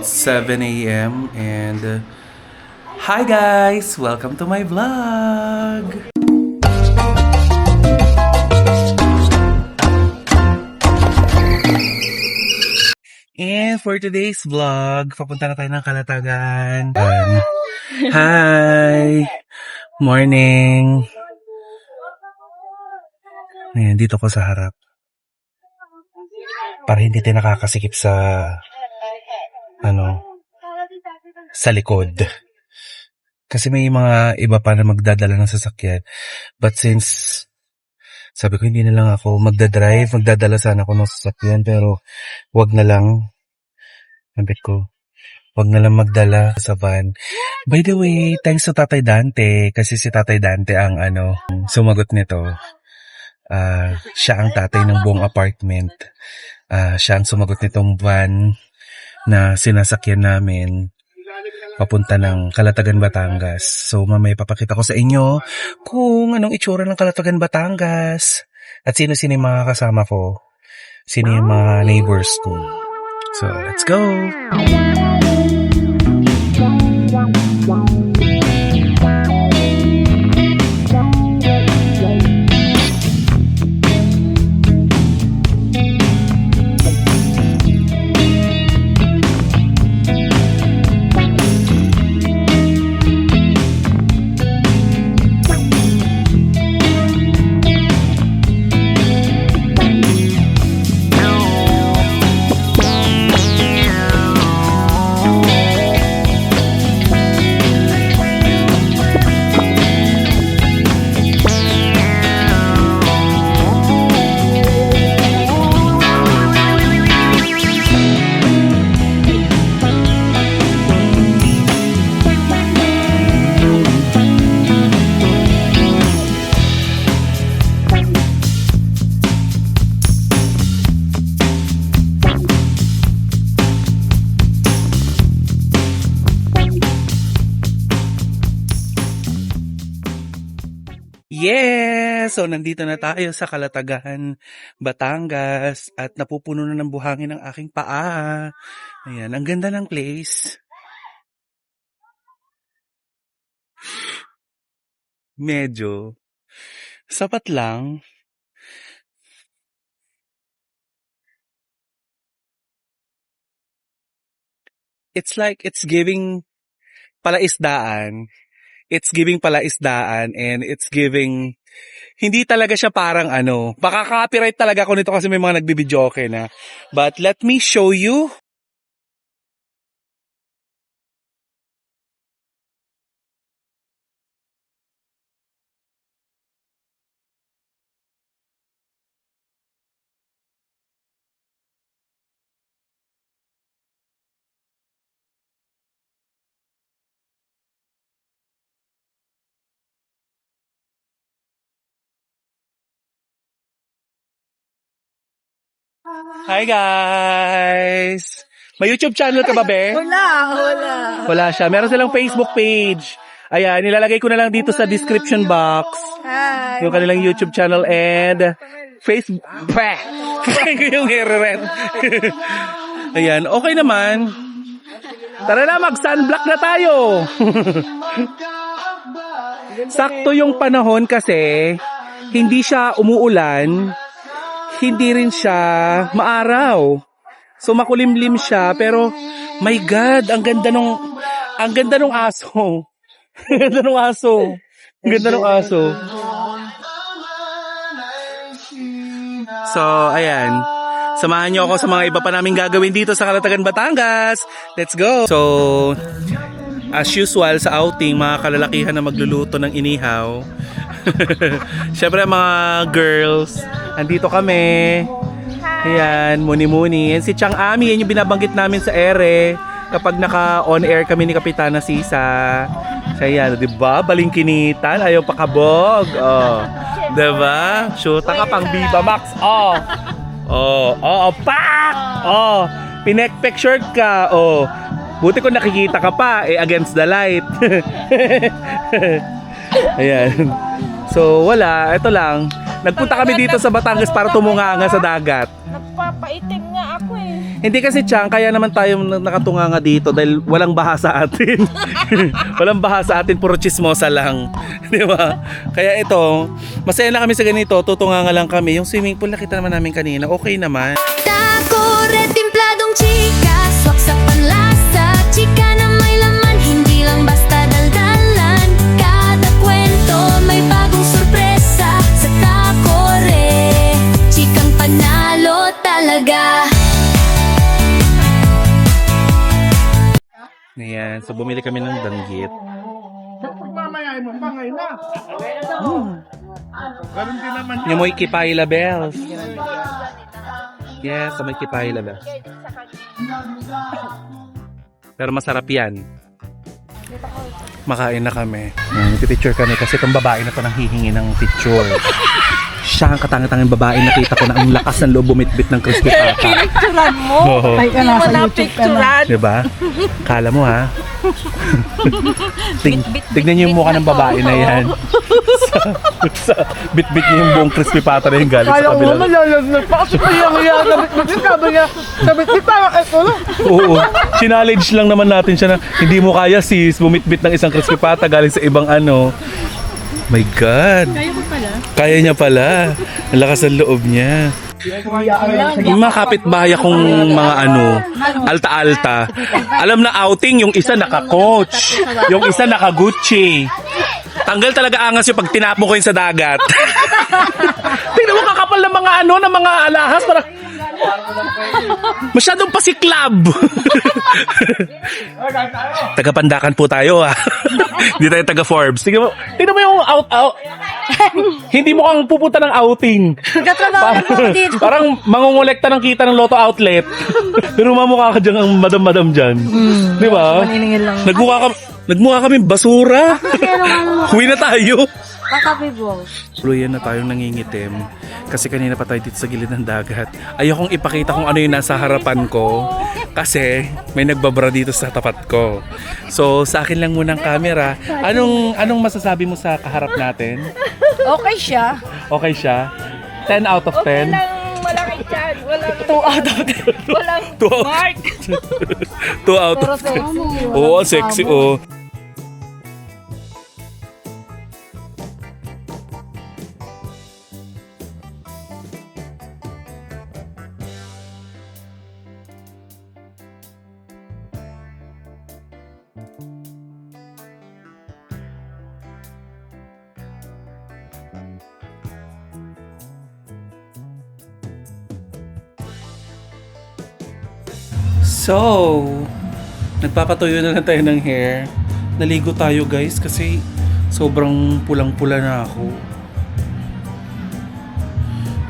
It's 7 a.m. and hi guys! Welcome to my vlog! And for today's vlog, papunta na tayo ng Kalatagan. Hi! Morning! Ayan, dito ko sa harap. Para hindi tayo nakakasikip sa likod. Kasi may mga iba pa na magdadala ng sasakyan. But since sabi ko hindi na lang ako magdadala sana ako ng sasakyan, pero wag na lang. Sabi ko, wag na lang magdala sa van. By the way, thanks to Tatay Dante, kasi si Tatay Dante ang sumagot nito. Siya ang tatay ng buong apartment. Siya ang sumagot nitong van na sinasakyan namin papunta ng Kalatagan, Batangas. So mamaya papakita ko sa inyo kung anong itsura ng Kalatagan, Batangas at sino-sino yung mga kasama ko, sino yung mga neighbors ko. So let's go! Yes! So, nandito na tayo sa Kalatagan, Batangas at napupuno na ng buhangin ang aking paa. Ayan, ang ganda ng place. Medyo. Sapat lang. It's like it's giving palaisdaan. It's giving palaisdaan and it's giving, hindi talaga siya parang baka copyright talaga ako nito kasi may mga nagbibidyoke na. But let me show you. Hi guys! May YouTube channel ka ba, be? Wala. Wala siya. Meron silang Facebook page. Ayan, nilalagay ko na lang dito sa description box. Hi. Yung kanilang YouTube channel and Facebook. Yung hair-red. Ayan, okay naman. Tara na, mag-sunblock na tayo. Sakto yung panahon kasi hindi siya umuulan. Hindi rin siya maaraw. So makulimlim siya pero my God, ang ganda nung aso. Ang ganda nung aso. Ang ganda nung aso. So, ayan. Samahan niyo ako sa mga iba pa naming gagawin dito sa Kalatagan, Batangas. Let's go. So, as usual sa outing, mga kalalakihan na magluluto ng inihaw. Siyempre mga girls, andito kami. Ayan, muni-muni. Yan si Chang Ami, yan yung binabanggit namin sa ere kapag naka-on air kami ni Kapitana Sisa. Siya yan, diba? Balingkinitan, ayaw pakabog. Oh, diba? Shoota ka pang Viva Max. Oh, pak! Oh, pinek-picture ka. Oh, buti ko nakikita ka pa, against the light. Ayan. So, wala. Ito lang. Nagpunta kami dito sa Batangas para tumunganga sa dagat. Nagpapaitim nga ako eh. Hindi kasi Chang, kaya naman tayo nakatunganga dito dahil walang baha sa atin. Walang baha sa atin, puro chismosa lang. Di ba? Kaya ito, masaya na kami sa ganito, tutunganga lang kami. Yung swimming pool nakita naman namin kanina, okay naman. Tako, retimpladong chika, swak sa panlasa, chika na may laman, hindi lang basta daldalan. Kada kwento may bagong sorpresa sa Takore, chikang panalo talaga. Ayan, so bumili kami ng danggit. Mamaya mo, bangay na. Ganun din naman. Yung may kipay labels. Yes, may kipay labels. Pero masarap yan. Makain na kami. Ayan, picture kami kasi itong babae na to nang hihingi ng picture. Siya ang katangatanging babae nakita ko na ang lakas ng loob bumitbit ng crispy pata. Picturean mo. Oo. Ay ka nasa YouTube ka na. Diba? Kala mo ha? Tignan niyo yung mukha ng babae na yan. Bit-bit niya yung buong crispy pata na yung galing sa Kala mo kabila. malalagnat pa kasi kaya sabit-bit sabi niya, sabit-bit parang ito na. Oo. Challenge lang naman natin siya na hindi mo kaya sis, bumitbit ng isang crispy pata galing sa ibang ano. My God. Kaya mo pala? Kaya niya pala. Ang lakas ng loob niya. Yung mga kapitbahay akong mga ano, alta-alta. Alam na outing, yung isa naka-coach. Yung isa naka-Gucci. Tanggal talaga angas yung pag tinapo ko yun sa dagat. Tingnan mo kakapal ng mga ano, ng mga alahas. Parang masyadong pasiklab. Taga-Pandakan po tayo ha. Hindi tayo taga-Forbes. Tingnan mo yung out. Hindi mo kang pupunta ng outing. Parang mangungulekta ng kita ng Lotto outlet. Pero mamukha ka dyan ang madam-madam dyan. Di ba? Maniningil lang. Nagmukha kami basura. Huwi na tayo. Kakabibong. Tuluyan na tayong nangingitim kasi kanina pa tayo dito sa gilid ng dagat. Ayokong ipakita kung ano yung nasa harapan ko kasi may nagbabara dito sa tapat ko. So sa akin lang munang camera. Anong masasabi mo sa kaharap natin? Okay siya. Okay siya? 10 out of 10? Malaki chan. Walang 2 out of 10. Walang mark. 2 out of 10. Oo, sexy oh. So, nagpapatuyo na lang tayo ng hair. Naligo tayo guys kasi sobrang pulang-pula na ako.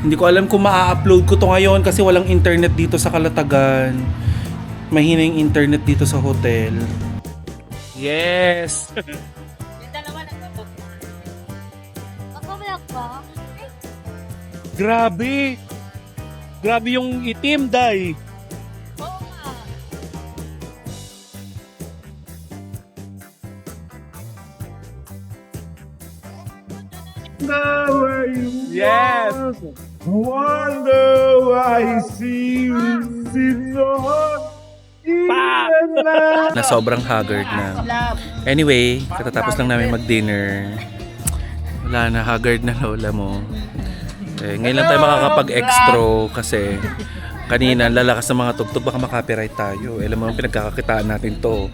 Hindi ko alam kung maa-upload ko to ngayon kasi walang internet dito sa Calatagan. Mahina yung internet dito sa hotel. Yes! Yung dalawa nagbabook. Makabalak ba? Grabe! Grabe yung itim, Day! Oo nga. Now you Yes! wonder why I see you sit so hot. Na sobrang haggard na. Anyway, katatapos lang namin mag-dinner. Wala na, haggard na lola mo. Ngayon lang tayo makakapag-extra kasi kanina lalakas ng mga tugtog, baka makapiright tayo. Alam mo, pinagkakakitaan natin to.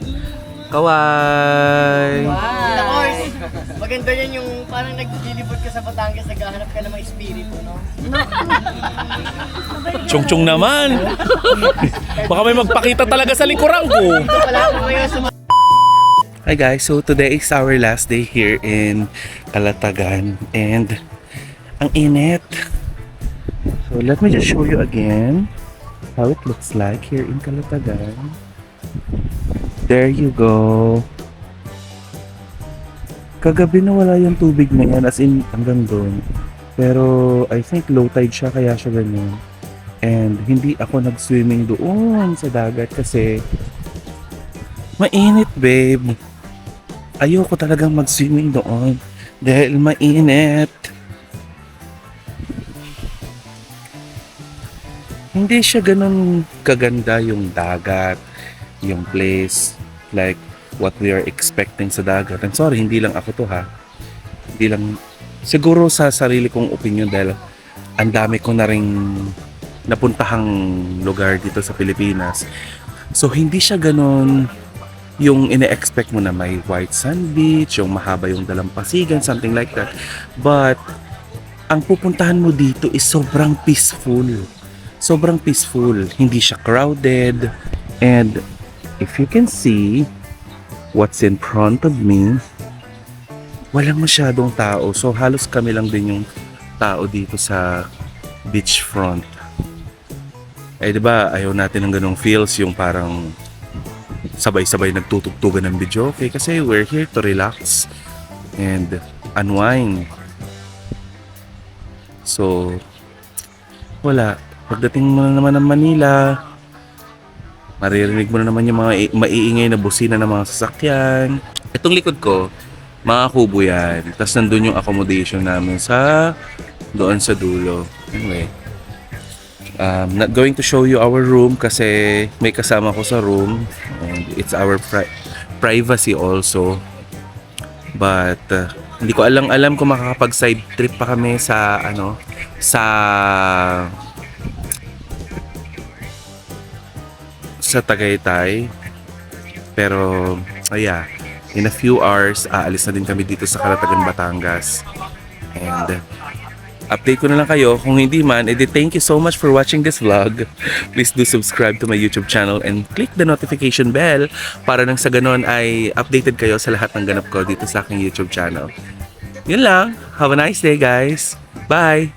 Kaway! Maganda yan yung parang naglilibot ka sa Batangas, naghahanap ka ng mga espiritu, no? Chong-chong naman! Baka may magpakita talaga sa likuran ko. Hi guys, so today is our last day here in Calatagan and ang init. So let me just show you again how it looks like here in Calatagan. There you go. Kagabi na wala yung tubig na yan, as in hanggang doon. Pero I think low tide siya kaya siya ganun. And hindi ako nag-swimming doon sa dagat kasi mainit, babe. Ayoko talagang mag-swimming doon dahil mainit. hindi siya ganun kaganda yung dagat, yung place, like what we are expecting sa dagat. I'm sorry, hindi lang ako to ha. Hindi lang, siguro sa sarili kong opinion dahil ang dami ko na ring napuntahang lugar dito sa Pilipinas. So hindi siya ganun yung ine-expect mo na may white sand beach, yung mahaba yung dalampasigan, something like that. But ang pupuntahan mo dito is sobrang peaceful. Sobrang peaceful. Hindi siya crowded. And if you can see what's in front of me, walang masyadong tao. So halos kami lang din yung tao dito sa beachfront. Eh di ba ayaw natin ng ganong feels, yung parang sabay-sabay nagtutugtugan ng video. Okay, kasi we're here to relax and unwind. So wala. Pagdating mo na naman ng Manila, maririnig mo na naman yung mga maiingay na busina ng mga sasakyan. Itong likod ko, mga kubo yan. Tapos nandun yung accommodation namin doon sa dulo. Anyway, not going to show you our room kasi may kasama ko sa room. And it's our privacy also. But hindi ko alam kung makakapag side trip pa kami sa Tagaytay. Pero in a few hours aalis na din kami dito sa Calatagan, Batangas. And update ko na lang kayo. Kung hindi man, edi thank you so much for watching this vlog. Please do subscribe to my YouTube channel and click the notification bell para nang sa ganon ay updated kayo sa lahat ng ganap ko dito sa aking YouTube channel. Yun lang. Have a nice day, guys. Bye!